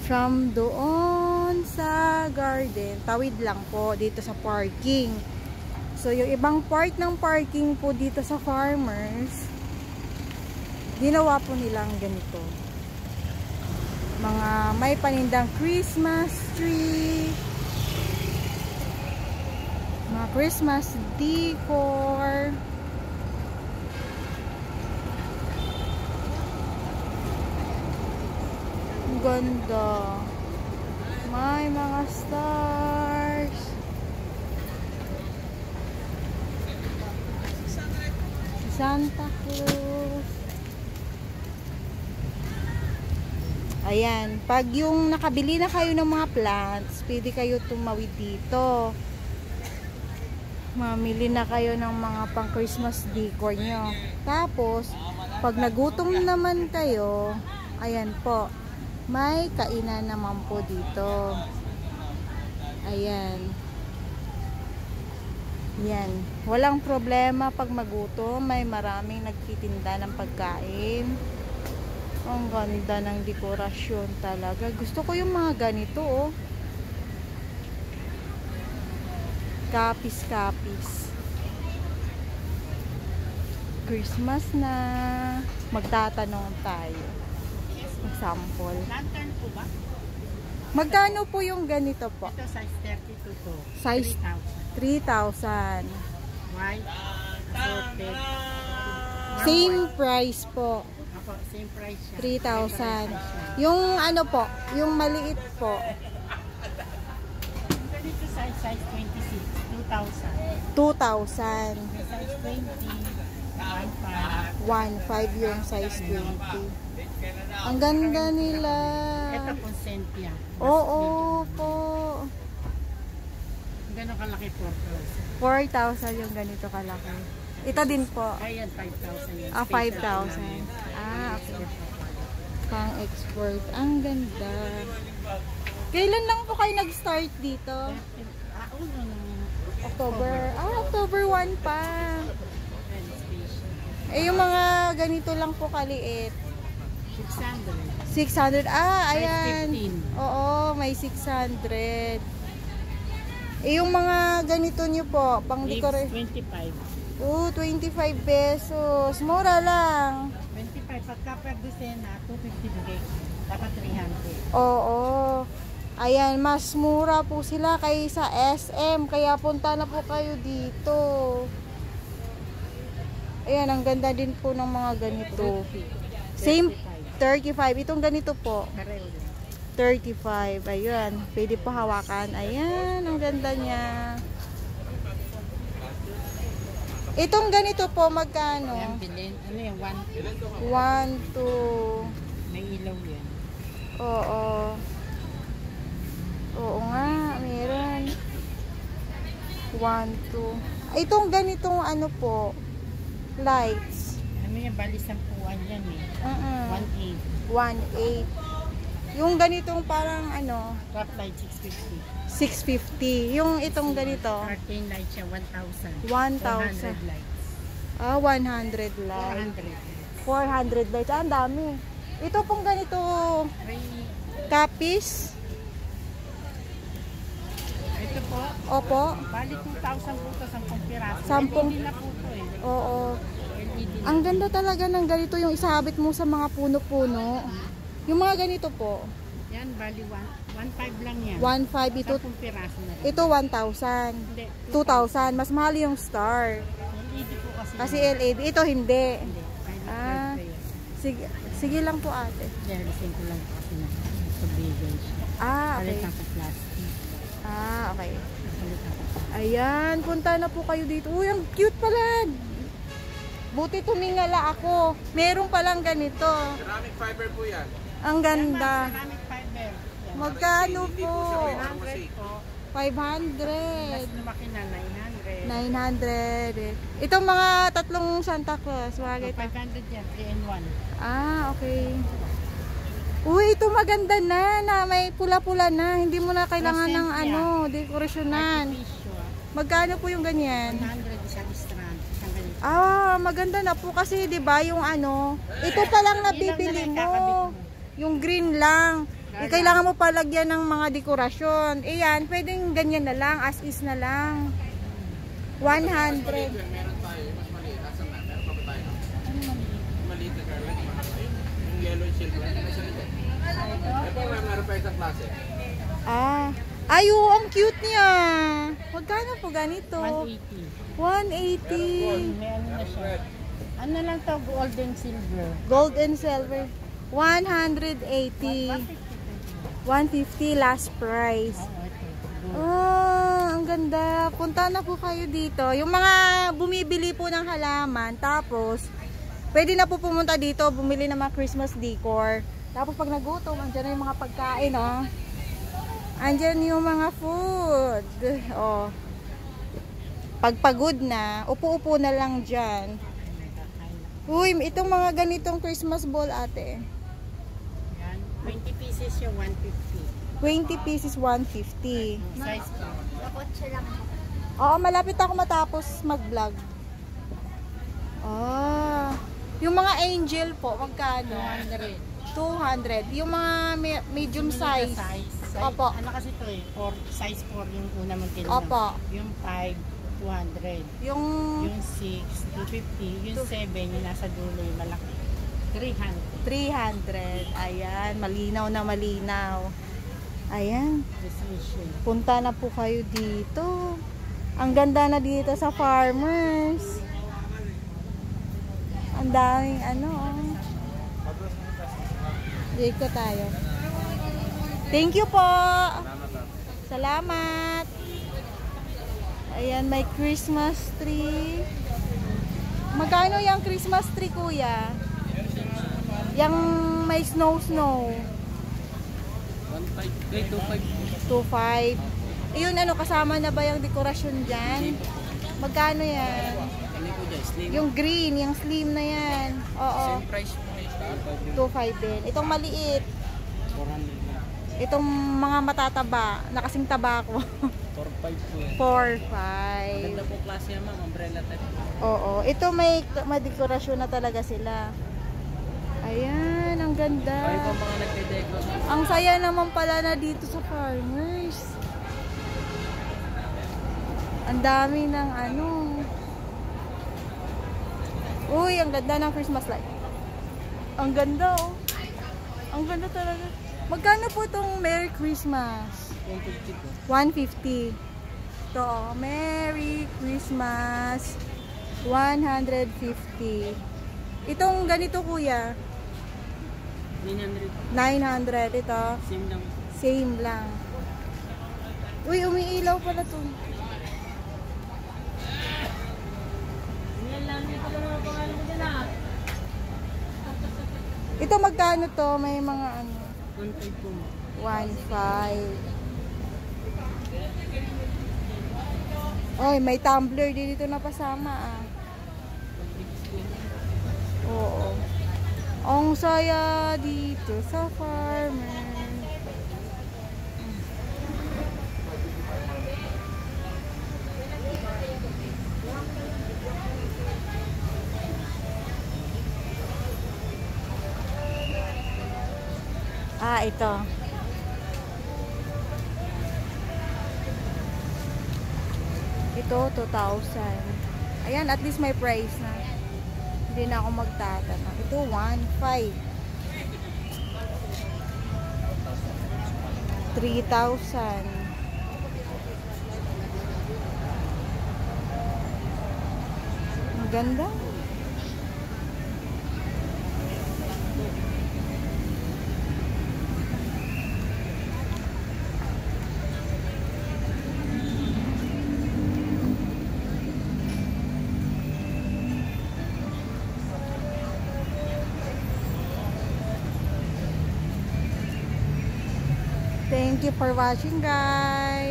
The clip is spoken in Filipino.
From doon sa garden, tawid lang po dito sa parking. So, yung ibang part ng parking po dito sa Farmers, ginawa po nilang ganito. Mga may panindang Christmas tree, mga Christmas decor. Ang ganda. May mga stars. Santa Cruz. Ayan. Pag yung nakabili na kayo ng mga plants, pwede kayo tumawid dito. Mamili na kayo ng mga pang Christmas decor nyo. Tapos, pag nagutom naman kayo, ayan po. May kainan naman po dito. Ayan. Yan. Walang problema pag magutom. May maraming nagtitinda ng pagkain. Ang ganda ng dekorasyon talaga. Gusto ko yung mga ganito, oh. Kapis-kapis. Christmas na. Magtatanong tayo. Example. Lantern po ba? Magkano po yung ganito po? Ito size 32 to. Size 3,000. White, assorted. Same price po. Ako, same price siya. 3,000. Yung ano po, yung maliit po. Ganito size 26, 2,000. 2,000. Size 20, 1,500. 1,500 yung size 20. Ang ganda nila. Ito po Cynthia. Oo po. Gano'ng kalaki 4,000. 4,000 yung ganito kalaki. Ito din po. Ayan, 5,000 yan. 5,000. Okay. Pang export. Ang ganda. Kailan lang po kayo nag-start dito? October. October 1 pa. Yung mga ganito lang po kaliit. 600. Ayan. Oo, may 600. Yung mga ganito nyo po, pang decorate. 25. 25 pesos. Mura lang. 25. Pagka per dosena, 250 bigay. Dapat 300. Oo. Ayan, mas mura po sila kaysa SM. Kaya punta na po kayo dito. Ayan, ang ganda din po ng mga ganito. Same 35. Itong ganito po. 35. Ayan. Pwede po hawakan. Ayan. Ang ganda niya. Itong ganito po, magkano? Ayan, bilhin. Ano yung 1, 2. May ilaw yan. Oo. Oo nga. Meron. 1, 2. Itong ganitong ano po, lights. Ano yung bali 10-an yan eh. 1.8. 1.8. Yung ganitong parang ano, Top light 650. 650. Yung itong ganito, Curtain light siya 1,000. 1,000. 100 lights. 100 light. 400 lights. Ang dami. Ito pong ganito, kapis. Ito po. Opo. Bali 2,000 po ito, 10 piraso. 10. LED na po ito eh. Oo. LED na. Ang ganda talaga ng ganito yung isahabit mo sa mga puno-puno. Yung mga ganito po. Yan, bali 1,500 lang yan. 1,500 ito. 10 piraso na rin. Ito 1,000. Hindi. 2,000. Mas mahal yung star. LED po kasi. Kasi LED. Ito hindi. Hindi. Sige lang po ate. Yan, listen ko lang kasi na. Pabigan siya. Okay. Palitan sa plastic. Okay. Palitan sa plastic. Ayan, punta na po kayo dito. Uy, ang cute pala. Buti tumingala ako. Meron palang ganito. Ceramic fiber po yan. Ang ganda. Ceramic fiber. Yan. Magkano po? 100 po. 500. Mas lumaki na 900. 900. Itong mga tatlong Santa Claus. Mga ganito. 500 yan. 3-in-1. Okay. Uy, ito maganda na may pula-pula na. Hindi mo na kailangan ng dekorasyonan. Magkano po yung ganyan? 100 isang strand. Isang ganito. Maganda na po kasi 'di ba yung ito pa lang nabibili mo. Yung green lang. Kailangan mo palagyan ng mga dekorasyon. Yan, pwedeng ganyan na lang, as is na lang. 100. Meron tayo, mas maliit. Asan na? Meron pa ba tayo? Maliit na garlic. Yung yellow and silver. Ito, meron pa isang klase. Ay, oh, ang cute niya. Magkano po ganito? 180. 180. May ano na siya. Ano lang to, gold and silver. Gold and silver. 180. 150 last price. Ang ganda. Punta na po kayo dito. Yung mga bumibili po ng halaman, tapos pwede na po pumunta dito, bumili ng mga Christmas decor. Tapos pag nagutom, andyan na yung mga pagkain, oh. Andyan yung mga food. Oh. Pag pagod na, upo-upo na lang dyan. Uy, itong mga ganitong Christmas ball, ate. Yan. 20 pieces yung 150. 20 pieces, 150. Size pa. Oo, malapit ako matapos mag-vlog. Yung mga angel po, magkano? 200. Yung mga medium size. Opo. Ano kasi ito eh? Size 4 yung una mong tinanong. Opo. Yung 5, 200. Yung Yung 6, 250. Yung 7, yung nasa dulo yung malaki. 300. 300. Ayan, malinaw na malinaw. Ayan. Precision. Punta na po kayo dito. Ang ganda na dito sa Farmers. Ang daming ano. Dito tayo. Thank you po. Salamat. Ayan, may Christmas tree. Magkano yung Christmas tree, kuya? Yang may snow. 2.5. Ayun, ano, kasama na ba yung dekorasyon dyan? Magkano yan? Yung green, yung slim na yan. Oo. Same price po. 2.5 din. Itong maliit. 400. Itong mga matataba, nakasing tabako. 4.5 po. 4.5. Ganda po klase yan, ma'am. Umbrella type. Oo. Ito may dekorasyon na talaga sila. Ayan, ang ganda. Kayo po mga nagde-deco. Ang saya naman pala na dito sa Farmers. Ang dami ng ano. Uy, ang ganda ng Christmas light. Ang ganda, oh. Ang ganda talaga. Magkano po itong Merry Christmas? 150 po. 150. Ito, oh. Merry Christmas. 150. Itong ganito, kuya. 900. Ito. Same lang. Same lang. Uy, umiilaw pala to. Ito magkano to? May mga ano. 1.5 po. 1.5. Oy, may tumbler din dito na pasama, ah. Oo. Ang saya dito sa Farmer. Ito. Ito, 2,000. Ayan, at least may price na. Hindi na ako magtatanong. Ito, 1,500. 3,000. Ang ganda. Thank you for watching, guys.